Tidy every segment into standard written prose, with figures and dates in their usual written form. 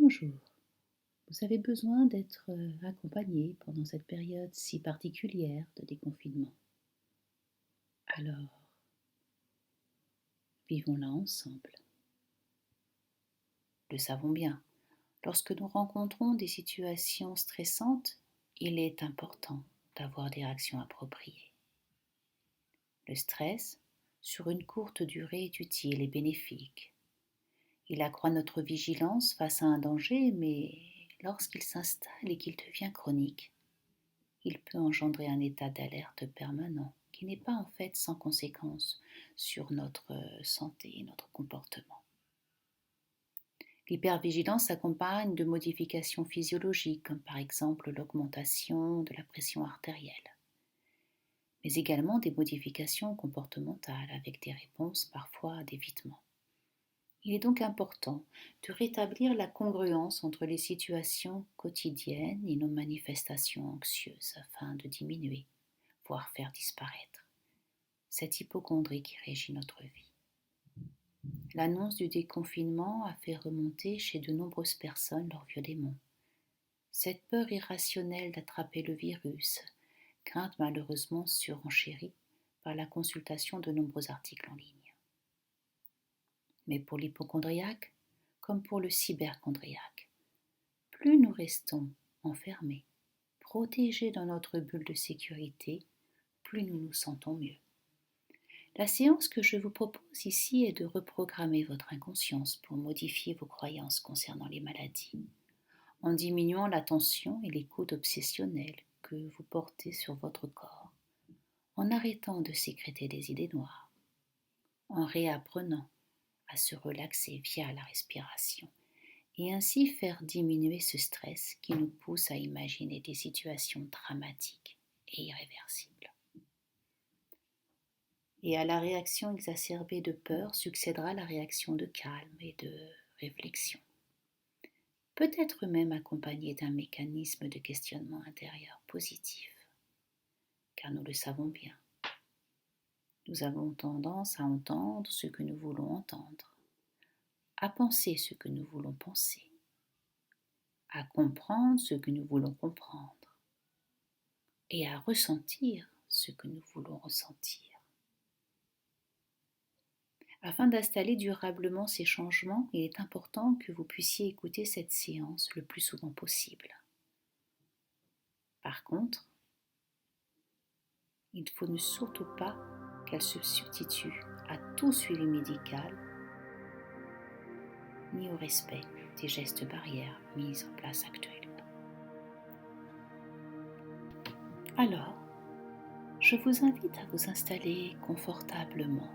Bonjour, vous avez besoin d'être accompagné pendant cette période si particulière de déconfinement. Alors, vivons-la ensemble. Nous le savons bien, lorsque nous rencontrons des situations stressantes, il est important d'avoir des réactions appropriées. Le stress, sur une courte durée, est utile et bénéfique. Il accroît notre vigilance face à un danger, mais lorsqu'il s'installe et qu'il devient chronique, il peut engendrer un état d'alerte permanent qui n'est pas en fait sans conséquence sur notre santé et notre comportement. L'hypervigilance s'accompagne de modifications physiologiques comme par exemple l'augmentation de la pression artérielle, mais également des modifications comportementales avec des réponses parfois d'évitement. Il est donc important de rétablir la congruence entre les situations quotidiennes et nos manifestations anxieuses afin de diminuer, voire faire disparaître cette hypocondrie qui régit notre vie. L'annonce du déconfinement a fait remonter chez de nombreuses personnes leur vieux démon. Cette peur irrationnelle d'attraper le virus, crainte malheureusement surenchérie par la consultation de nombreux articles en ligne. Mais pour l'hypocondriaque, comme pour le cyberchondriaque, plus nous restons enfermés, protégés dans notre bulle de sécurité, plus nous nous sentons mieux. La séance que je vous propose ici est de reprogrammer votre inconscience pour modifier vos croyances concernant les maladies, en diminuant la tension et l'écoute obsessionnelle que vous portez sur votre corps, en arrêtant de sécréter des idées noires, en réapprenant à se relaxer via la respiration et ainsi faire diminuer ce stress qui nous pousse à imaginer des situations dramatiques et irréversibles. Et à la réaction exacerbée de peur succédera la réaction de calme et de réflexion, peut-être même accompagnée d'un mécanisme de questionnement intérieur positif, car nous le savons bien, nous avons tendance à entendre ce que nous voulons entendre, à penser ce que nous voulons penser, à comprendre ce que nous voulons comprendre et à ressentir ce que nous voulons ressentir. Afin d'installer durablement ces changements, il est important que vous puissiez écouter cette séance le plus souvent possible. Par contre, il ne faut surtout pas qu'elle se substitue à tout suivi médical ni au respect des gestes barrières mis en place actuellement. Alors, je vous invite à vous installer confortablement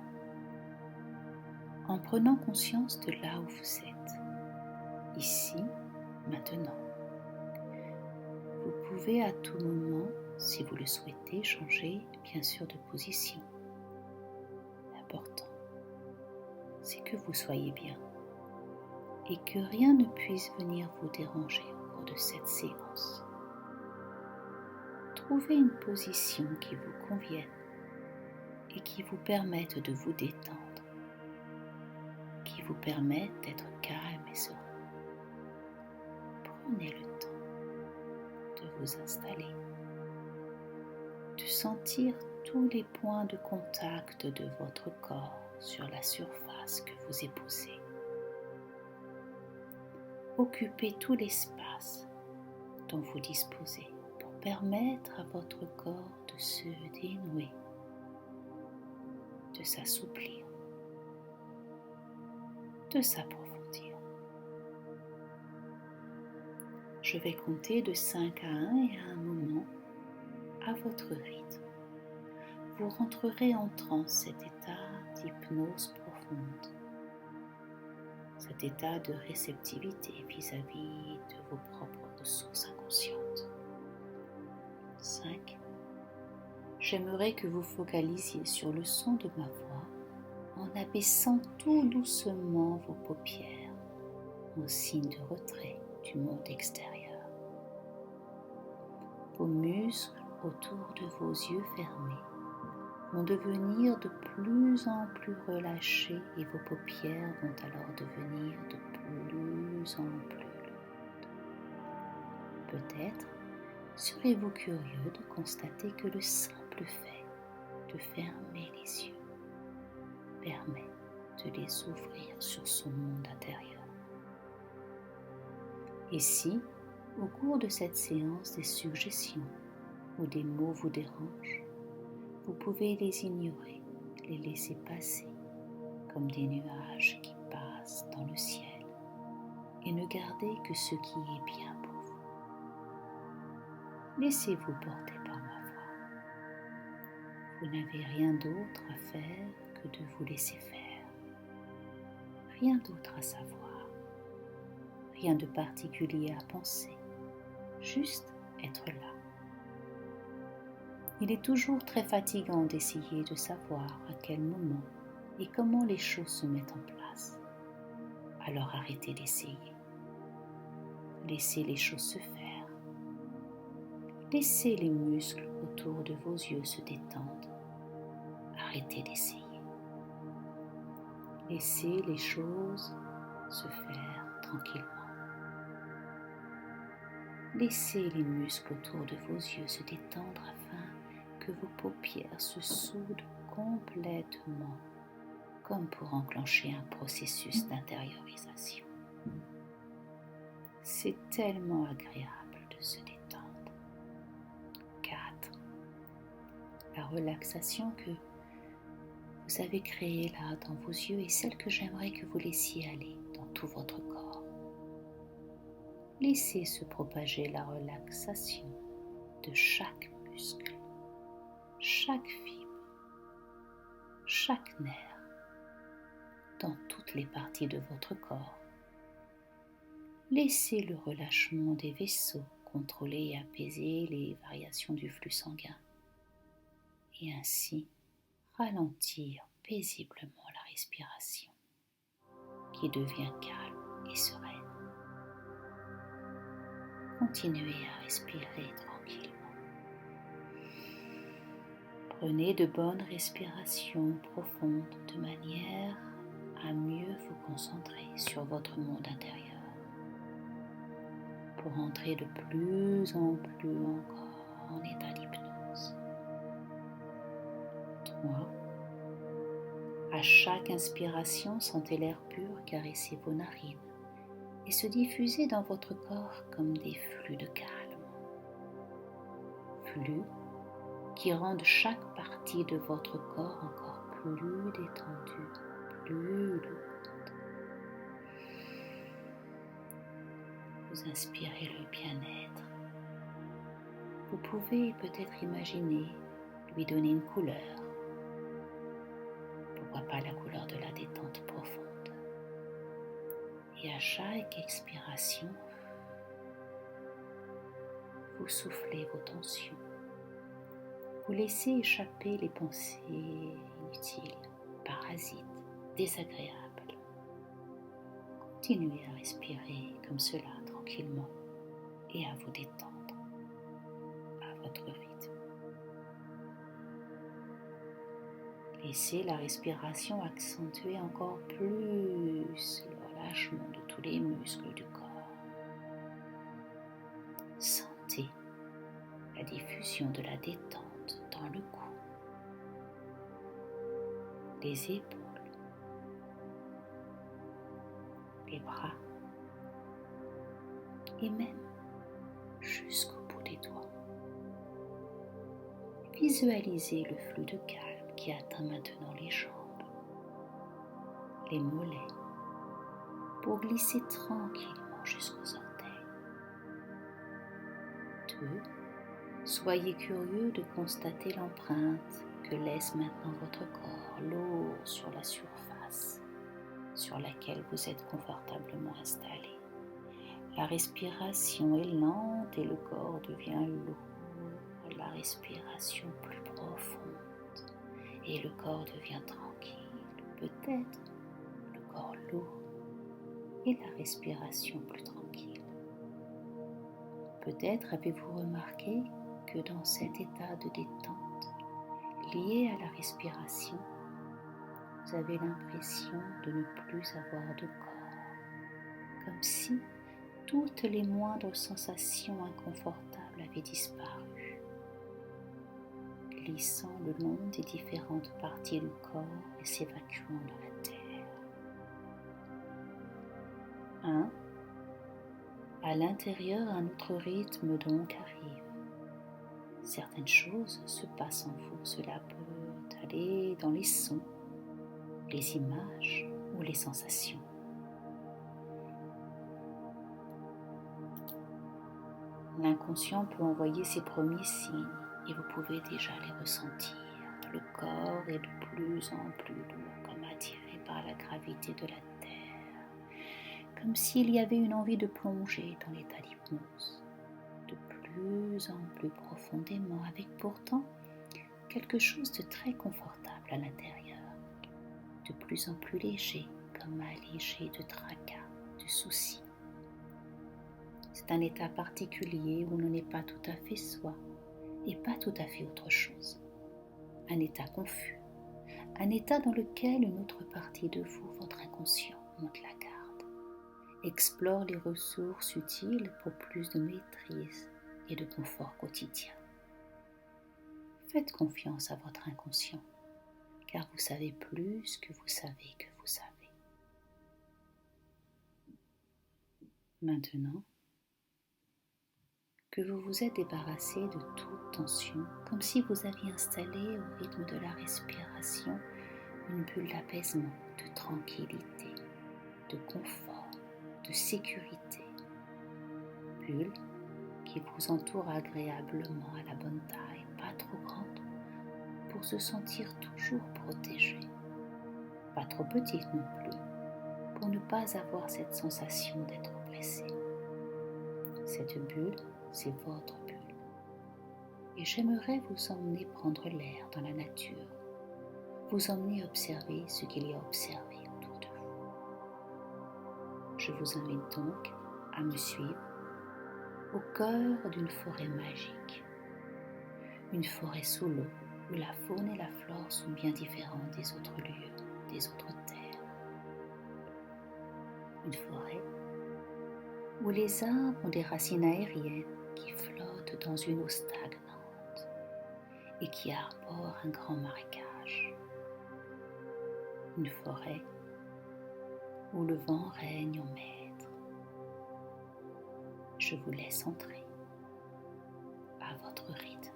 en prenant conscience de là où vous êtes, ici, maintenant. Vous pouvez à tout moment, si vous le souhaitez, changer bien sûr de position. L'important, c'est que vous soyez bien et que rien ne puisse venir vous déranger au cours de cette séance. Trouvez une position qui vous convienne et qui vous permette de vous détendre, qui vous permette d'être calme et serein. Prenez le temps de vous installer, de sentir tous les points de contact de votre corps sur la surface que vous épousez. Occupez tout l'espace dont vous disposez pour permettre à votre corps de se dénouer, de s'assouplir, de s'approfondir. Je vais compter de 5 à 1 et à un moment, à votre rythme, vous rentrerez en transe, cet état d'hypnose profonde, cet état de réceptivité vis-à-vis de vos propres ressources inconscientes. 5. J'aimerais que vous focalisiez sur le son de ma voix en abaissant tout doucement vos paupières en signe de retrait du monde extérieur. Vos muscles autour de vos yeux fermés vont devenir de plus en plus relâchés et vos paupières vont alors devenir de plus en plus lourdes. Peut-être serez-vous curieux de constater que le simple fait de fermer les yeux permet de les ouvrir sur son monde intérieur. Et si, au cours de cette séance, des suggestions ou des mots vous dérangent, vous pouvez les ignorer, les laisser passer comme des nuages qui passent dans le ciel et ne garder que ce qui est bien pour vous. Laissez-vous porter par ma voix. Vous n'avez rien d'autre à faire que de vous laisser faire. Rien d'autre à savoir. Rien de particulier à penser. Juste être là. Il est toujours très fatigant d'essayer de savoir à quel moment et comment les choses se mettent en place. Alors arrêtez d'essayer. Laissez les choses se faire. Laissez les muscles autour de vos yeux se détendre. Arrêtez d'essayer. Laissez les choses se faire tranquillement. Laissez les muscles autour de vos yeux se détendre afin que vos paupières se soudent complètement, comme pour enclencher un processus d'intériorisation. C'est tellement agréable de se détendre. 4. La relaxation que vous avez créée là dans vos yeux est celle que j'aimerais que vous laissiez aller dans tout votre corps. Laissez se propager la relaxation de chaque muscle, chaque fibre, chaque nerf, dans toutes les parties de votre corps. Laissez le relâchement des vaisseaux contrôler et apaiser les variations du flux sanguin et ainsi ralentir paisiblement la respiration qui devient calme et sereine. Continuez à respirer tranquillement. Prenez de bonnes respirations profondes de manière à mieux vous concentrer sur votre monde intérieur pour entrer de plus en plus encore en état d'hypnose. 3. À chaque inspiration, sentez l'air pur caresser vos narines et se diffuser dans votre corps comme des flux de calme. Flux qui rendent chaque partie de votre corps encore plus détendue, plus lourde. Vous inspirez le bien-être. Vous pouvez peut-être imaginer lui donner une couleur. Pourquoi pas la couleur de la détente profonde. Et à chaque expiration, vous soufflez vos tensions. Vous laissez échapper les pensées inutiles, parasites, désagréables. Continuez à respirer comme cela tranquillement et à vous détendre à votre rythme. Laissez la respiration accentuer encore plus le relâchement de tous les muscles du corps. Sentez la diffusion de la détente dans le cou, les épaules, les bras et même jusqu'au bout des doigts. Visualisez le flux de calme qui atteint maintenant les jambes, les mollets, pour glisser tranquillement jusqu'aux orteils. 2. Soyez curieux de constater l'empreinte que laisse maintenant votre corps lourd sur la surface sur laquelle vous êtes confortablement installé. La respiration est lente et le corps devient lourd. La respiration plus profonde et le corps devient tranquille. Peut-être le corps lourd et la respiration plus tranquille. Peut-être avez-vous remarqué que dans cet état de détente lié à la respiration, vous avez l'impression de ne plus avoir de corps, comme si toutes les moindres sensations inconfortables avaient disparu, glissant le long des différentes parties du corps et s'évacuant dans la terre. 1. À l'intérieur, un autre rythme donc arrive. Certaines choses se passent en vous. Cela peut aller dans les sons, les images ou les sensations. L'inconscient peut envoyer ses premiers signes et vous pouvez déjà les ressentir. Le corps est de plus en plus lourd, comme attiré par la gravité de la terre, comme s'il y avait une envie de plonger dans l'état d'hypnose, de plus en plus profondément, avec pourtant quelque chose de très confortable à l'intérieur, de plus en plus léger, comme allégé de tracas, de soucis. C'est un état particulier où l'on n'est pas tout à fait soi et pas tout à fait autre chose. Un état confus, un état dans lequel une autre partie de vous, votre inconscient, monte la garde, explore les ressources utiles pour plus de maîtrise et de confort quotidien. Faites confiance à votre inconscient, car vous savez plus que vous savez que vous savez. Maintenant, que vous vous êtes débarrassé de toute tension, comme si vous aviez installé au rythme de la respiration une bulle d'apaisement, de tranquillité, de confort, de sécurité. Bulle qui vous entoure agréablement à la bonne taille, pas trop grande, pour se sentir toujours protégé. Pas trop petite non plus, pour ne pas avoir cette sensation d'être blessé. Cette bulle, c'est votre bulle. Et j'aimerais vous emmener prendre l'air dans la nature, vous emmener observer ce qu'il y a à observer autour de vous. Je vous invite donc à me suivre au cœur d'une forêt magique, une forêt sous l'eau où la faune et la flore sont bien différentes des autres lieux, des autres terres. Une forêt où les arbres ont des racines aériennes qui flottent dans une eau stagnante et qui arborent un grand marécage. Une forêt où le vent règne en maître. Je vous laisse entrer à votre rythme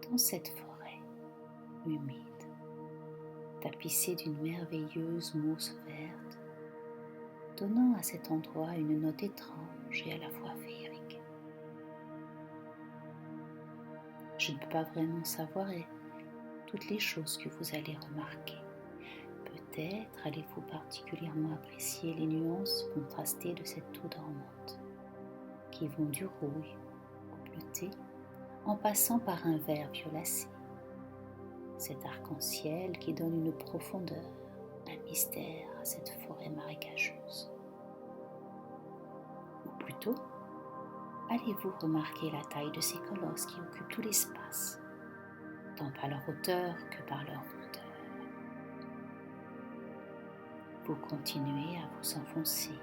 dans cette forêt humide, tapissée d'une merveilleuse mousse verte, donnant à cet endroit une note étrange et à la fois féerique. Je ne peux pas vraiment savoir toutes les choses que vous allez remarquer. Peut-être allez-vous particulièrement apprécier les nuances contrastées de cette eau dormante, qui vont du rouge au bleuté, en passant par un vert violacé. Cet arc-en-ciel qui donne une profondeur, un mystère à cette forêt marécageuse. Ou plutôt, allez-vous remarquer la taille de ces colosses qui occupent tout l'espace, tant par leur hauteur que par leur rondeur. Vous continuez à vous enfoncer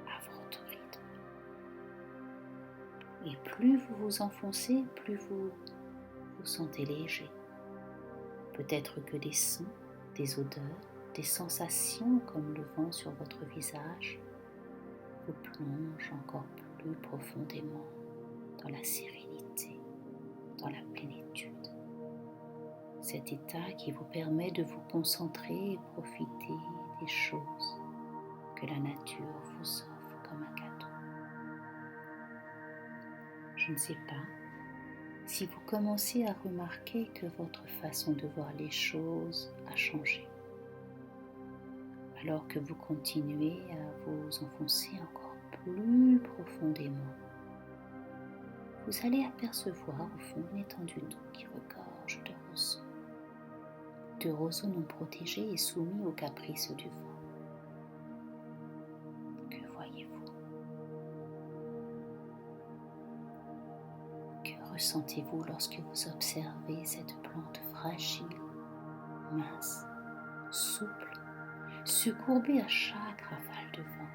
à votre rythme. Et plus vous vous enfoncez, plus vous vous sentez léger. Peut-être que des sons, des odeurs, des sensations comme le vent sur votre visage vous plongent encore plus profondément dans la sérénité, dans la plénitude. Cet état qui vous permet de vous concentrer et profiter des choses que la nature vous offre comme un cadeau. Je ne sais pas si vous commencez à remarquer que votre façon de voir les choses a changé, alors que vous continuez à vous enfoncer encore plus profondément. Vous allez apercevoir au fond une étendue d'eau qui regorge de roseaux non protégés et soumis aux caprices du vent. Que voyez-vous? Que ressentez-vous lorsque vous observez cette plante fragile, mince, souple, se courber à chaque rafale de vent?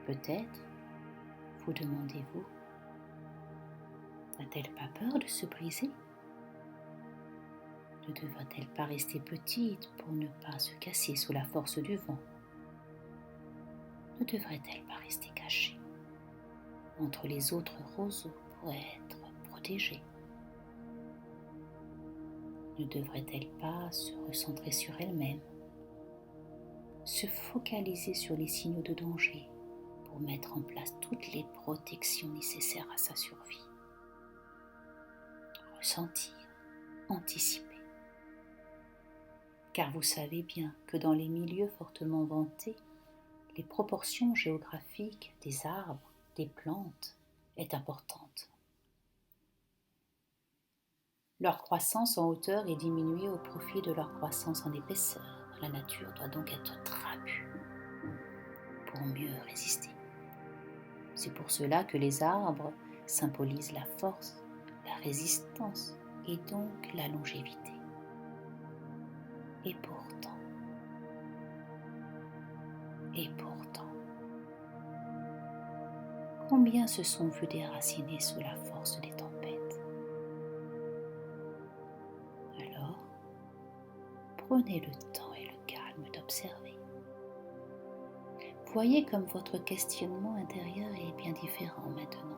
Peut-être vous demandez-vous, n'a-t-elle pas peur de se briser? Ne devrait-elle pas rester petite pour ne pas se casser sous la force du vent? Ne devrait-elle pas rester cachée entre les autres roseaux pour être protégée? Ne devrait-elle pas se recentrer sur elle-même, se focaliser sur les signaux de danger pour mettre en place toutes les protections nécessaires à sa survie? Ressentir, anticiper. Car vous savez bien que dans les milieux fortement vantés, les proportions géographiques des arbres, des plantes, est importante. Leur croissance en hauteur est diminuée au profit de leur croissance en épaisseur. La nature doit donc être trabue pour mieux résister. C'est pour cela que les arbres symbolisent la force, la résistance et donc la longévité. Et pourtant, combien se sont vus déracinés sous la force des tempêtes? Alors, prenez le temps et le calme d'observer. Voyez comme votre questionnement intérieur est bien différent maintenant.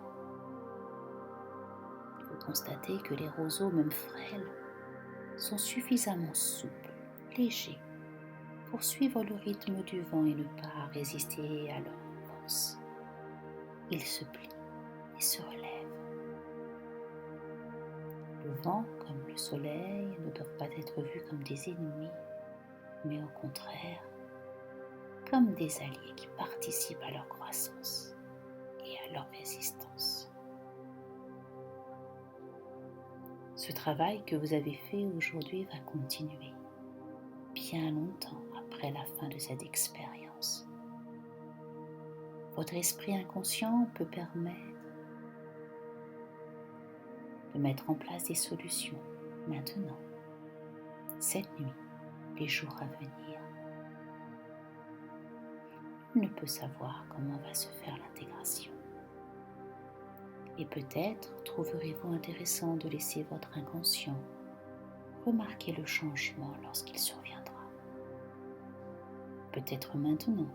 Vous constatez que les roseaux, même frêles, sont suffisamment souples, légers, pour suivre le rythme du vent et ne pas résister à leur force. Ils se plient et se relèvent. Le vent comme le soleil ne doivent pas être vus comme des ennemis, mais au contraire, comme des alliés qui participent à leur croissance et à leur résistance. Ce travail que vous avez fait aujourd'hui va continuer bien longtemps après la fin de cette expérience. Votre esprit inconscient peut permettre de mettre en place des solutions maintenant, cette nuit, les jours à venir. Il ne peut savoir comment va se faire l'intégration. Et peut-être trouverez-vous intéressant de laisser votre inconscient remarquer le changement lorsqu'il surviendra. Peut-être maintenant,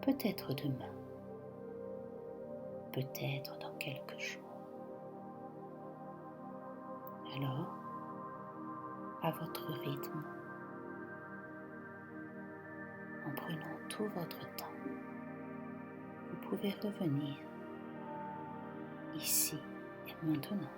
peut-être demain, peut-être dans quelques jours. Alors, à votre rythme, en prenant tout votre temps, vous pouvez revenir ici et maintenant.